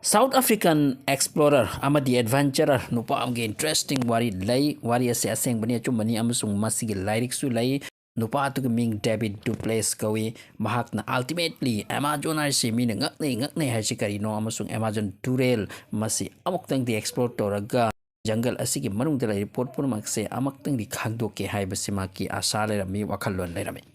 South African explorer amadi adventurer nupa amge interesting wari ase aseng bani achumani amasung masigi lyrics su lay nupa atu ming David Duplessis kawi mahakna ultimately Amazon ase mina ngakne haisi karino amasung Amazon Turel masi amuktang di explore toraga jungle asigi manung dala report purmak se amaktang di khangdoke haibasi maki asa lerami wakhalon lerami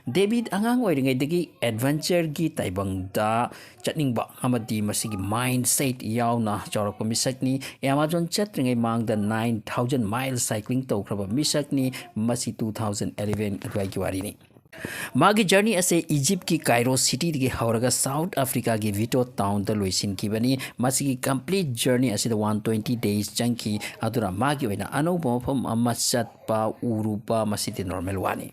David angang oiringaidagi adventure gi taibangda chatningba amadi masigi mindset yauna chawrakpa misakni Amazon chatringai mangda 9000 miles cycling tawkraba misakni masi 2011 adwaigi warini Magi journey ase Egypt ki Cairo city digi hauraga South Africa gi Vito town da loisin kibani masigi complete journey ase the 120 days changki adura magi oina anoba mafam amma chatpa urupa masidi normal wani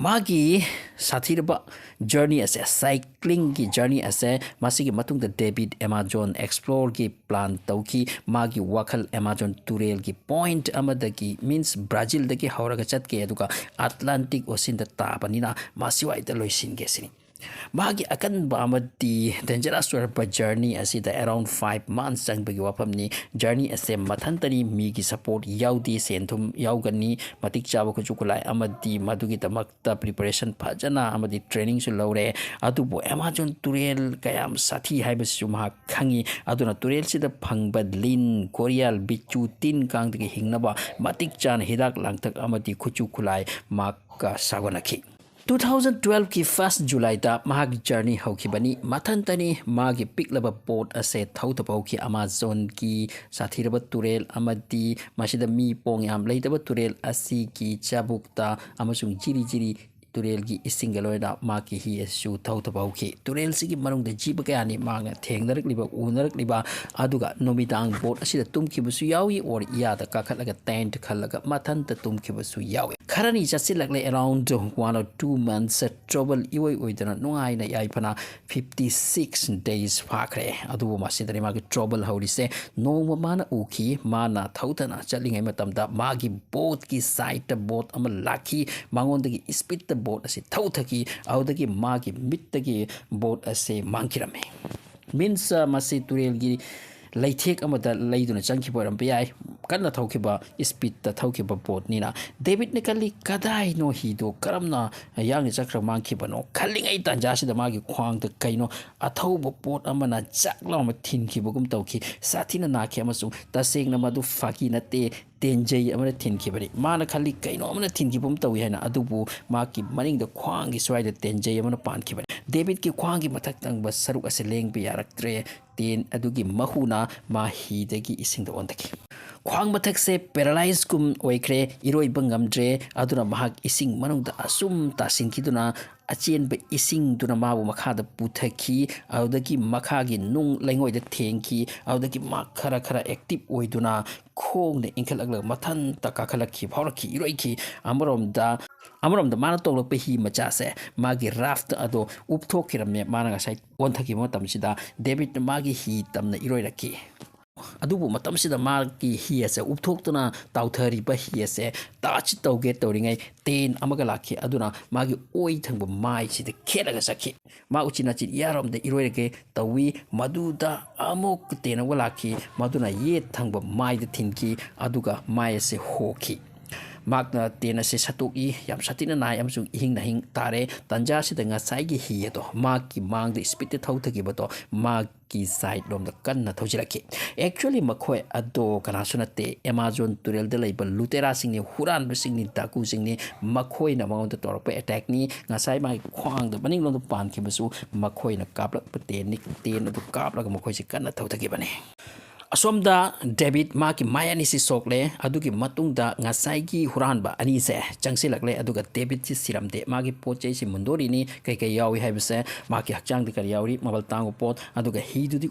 Magi sathirba journey as a cycling ki journey as a masigi matung the David Amazon explore ki plan tauki magi wakal Amazon Turel ki point amadagi means Brazil dagi hauraga chat ke aduka Atlantic Ocean da tabanina masiwai da loisin gesini Magi akan bamadi dangerous journey as the around 5 months jang bagi wapam ni journey as a mathantani migi support yaudi sentum yaugani matik chaba ko chukulai amadi madugi tamakta preparation phajana amadi training su lore adubo Amazon Turel kayam sathi haibasu ma khangi aduna Turel sida phangba lin koreal bichu tin kang digi hingnaba matik chan hidak langtak amadi khuchu kulai makka sagonaki 2012 की 1 जुलाई दा महाग journey हौखिबनी मथंतनी मागी पिकलबा boat असे थौथबौखि Amazon की साथीरब तुरेल अमदी मसिदा मी पोंग याम लेतब तुरेल असि की चाबुकता अमसुंग Jiri Jiri Turel gi isingaloida maki hi esu thautabauki Turel sigi marung de jiba kayani manga thengnarakliba unarakliba aduga nomidang boat asida tumkibusu yawi or iyada kakhatlaga tent khallaga mathanta tumkibusu yawi kharani chasilakle around 1 or 2 months trouble iwai oidana nungaina yaipana 56 days phakre adubu masidari magi trouble haurise noma mana uki mana thautana chalingai matamda magi boat ki side boat ama laki mangondagi speed boat ase thauthaki audagi magi mittagi boat ase mangkirame means masi Turel gi laithek amada laiduna changki boram pai kanna thaukiba speed ta thaukiba boat nina David ne kali kadai no hi do karamna yang chakra mangki bano khalingai tanja sida magi khwang ta kaino athauba boat amana chakla ma thinki bugum tauki sathina nakhe amasung tasengna madu faki nate tenjay amana thinki bari mana khali kaino amana thinki bum tawi hana adubu maki maning da khwang gi swai da tenjay amana pan ki bari David ki khwang gi mathak tang ba saruk ase leng bi yaraktre ten adugi mahuna ma hi dagi ising da ondaki khwang mathak se paralyze kum oikre iroi bangamdre aduna mahak ising manung da asum ta sinkiduna achen ba ising duna mabu makha da puthaki audagi makha gi nung lengoi da thengki audagi makhara khara active oiduna khong ne inkhalaga mathan ta kakhalaki phawraki iroi ki amarom da mana tolo pe hi macha se magi raft ado upthokirame mana ga sai onthaki matam sida David magi hi tamna iroi raki adubu matam sida magi hi ase upthoktuna tauthari ba hi ase tachi tauge toringai ten amaga lakhi aduna magi oi thangba mai sida khelaga sakhi ma uchina chi yarom de iroirege tawi maduda amok tena walaki maduna ye thangba mai de thinki aduga mai ase hoki Magna tena se satuki yam satina nai amsung hing na hing tare tanja se nga sai gi hi to maki mang de speed thauthagi bato maki side dom da kan na thojiraki actually makhoi ado kana sunate Amazon Turel de label lutera sing ni huran ba sing ni daku sing ni makhoi na maung da tor pa attack ni nga sai mai khwang da baning lom da pan ki basu makhoi na kaplak pa ten ni ten du kaplak makhoi se kan na thauthagi bane Asomda David maki mayani si sokle adugi matungda ngasai gi huranba ani se changsilakle aduga David si siramde magi pochei si mundori ni kai yawi haibse maki hakchang de kar yawi mabal tango pot aduga hidudi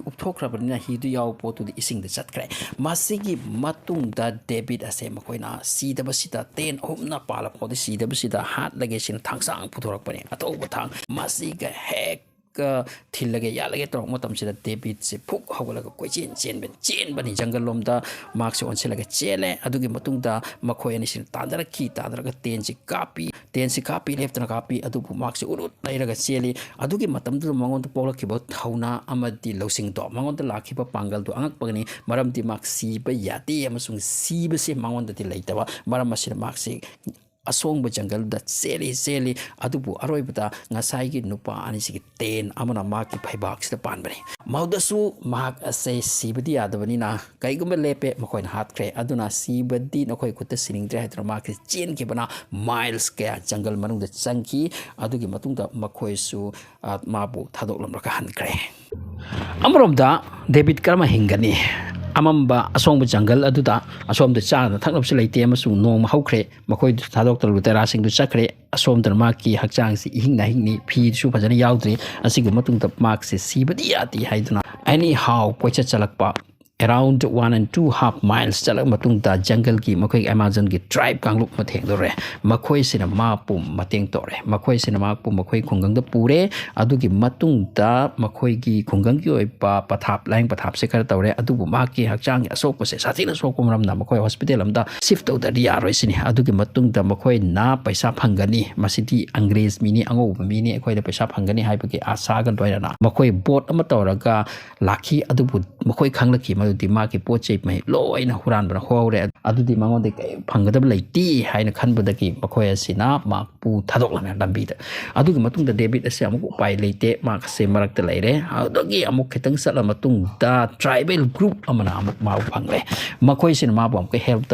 upthokra banina hidu yaw potu di ising de chatkre masigi matungda David ase makoina sidaba sita ten homna pala podi sidaba sita hat lage sin thangsang puthorak pane atoba thang masiga hek थिलगे यालगे तौर मतमसिदा debit से फुक हौगलगा कोइचेन चेनबनी जंगल लोमदा marks ओनसेलगा चेले अदुगी मतुंगदा मखोय अनिसिन तादरगा ten से copy लेफ्टना copy अदुबु marks उरुत लैरगा चेली अदुगी मतमदु मंगोंद पोलखिबो थौना अमदि लौसिंग दो मंगोंद लाखिबा पांगल दु अंगकपगनी मरमदि marks सीबा याते अमसुंग सीबसे मंगोंददि लैतबा मरम असिना मार्क्स असोंग जंगल द चेली अदुबु अरोइबदा ngasai nupa ani sigi ten amana maki phaibak sida panbani maudasu mak ase sibadi adabani na kaigumba lepe makoin hatkre aduna sibadi nakoi kutta siningdre hydra mak chen ke bana miles kaya jungle manung da changki adugi matungda makoi su mabu thadoklam raka hankre amromda david karma hingani amamba asongba jungle aduda asomda chana thaknapsi leite amasung nong haukhre makoi thadoktal lutera sing du chakre asomda maki hakchang si hingna hingni phi su phajana yaudri asigi matungda mark se sibadi ati haiduna anyhow poicha chalakpa around 1 and 2 half miles chalak matungda jungle ki makoi amazon ki tribe kangluk matheng dore makoi sina ma pum mateng tore makoi sina ma pum makoi khungang da pure adugi matungda makoi ki khungang ki oipa pathap lang pathap se kar tore adubu ma ki hakchang asok se sathina sokum ramna makoi hospital amda shift to da ya roi sini adugi matungda makoi na paisa phangani masiti angrez mini ango mini ekoi da paisa phangani haibagi asa ga doirana makoi boat ama toraga lakhi adubu makoi khanglaki dima ki poche mai loina huran bra hore adudi mangon de phangadab laiti haina khanbadaki makhoi asina makpu thadok lana lambi da adugi matung da david ase amuk upai leite mak se marak ta leire adugi amuk khitang sala matung da tribal group amana amuk mau phangle makhoi sin ma bom ke help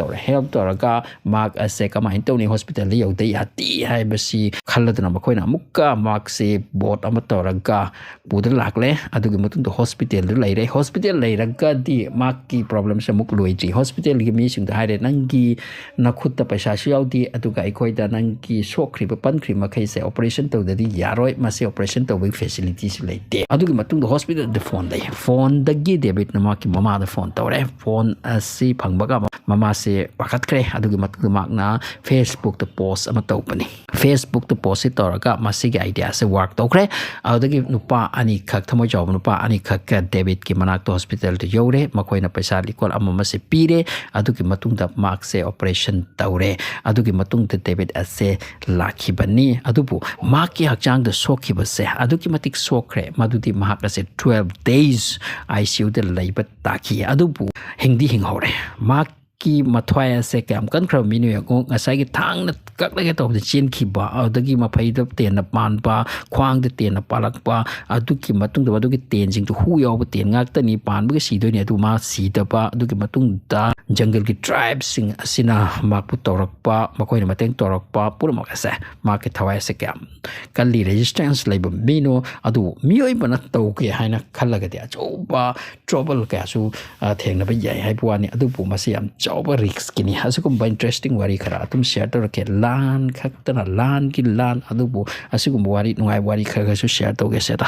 toraga mak ase kama hin tawni hospital le yodai ati hai basi khalladna makhoi na amukka mak se bot amatoraga budra lakle adugi matung da hospital leiraga di maki problem sa muk loiji hospital gi mi sing da haire nangi nakhutta paisa su yaudi aduga ikoi da nangi sokri ba pankri ma khai se operation to da di yaroi ma se operation to wi facilities leite adugi matung da hospital de phone da gi debit na maki mama da phone tawre phone asi phangbaga mama se pakat kre adugi matung mak na facebook to post ama tawpani facebook to post toraga masi gi idea se work to kre adagi nupa ani khak thamoi job nupa ani khak david ki manak to hospital to yore makoina paisa likol amama se pire adugi matungda mark se operation taure adugi matungda david ase lakhibani adubu mark ki hakchang da sokhiba se adugi matik sokre madudi mahak ase 12 days icu de laiba taki adubu hingdi hinghore mark ki mathwai ase kam kan khra minu ngo ngasai gi thang na kak lage to de chin khi ba adagi maphai da ten na pan pa khwang de ten na palak pa adugi matung da adugi ten jing tu hu yaw ba ten ngak ta ni pan ba si do ni adu ma si da pa adugi matung da jungle ki tribe sing asina ma pu torak pa makoi na mateng torak pa pura ma ase ma ke thawai ase kam kali resistance laiba minu adu mioi bana to ke haina khalaga de acho ba trouble ka su theng na ba yai hai puani adu pu ma se am chawba risk kini asugumba interesting wari khara atum share to ke lan khaktana lan ki lan adubu asugumba wari nungai wari khaga su share to ge seta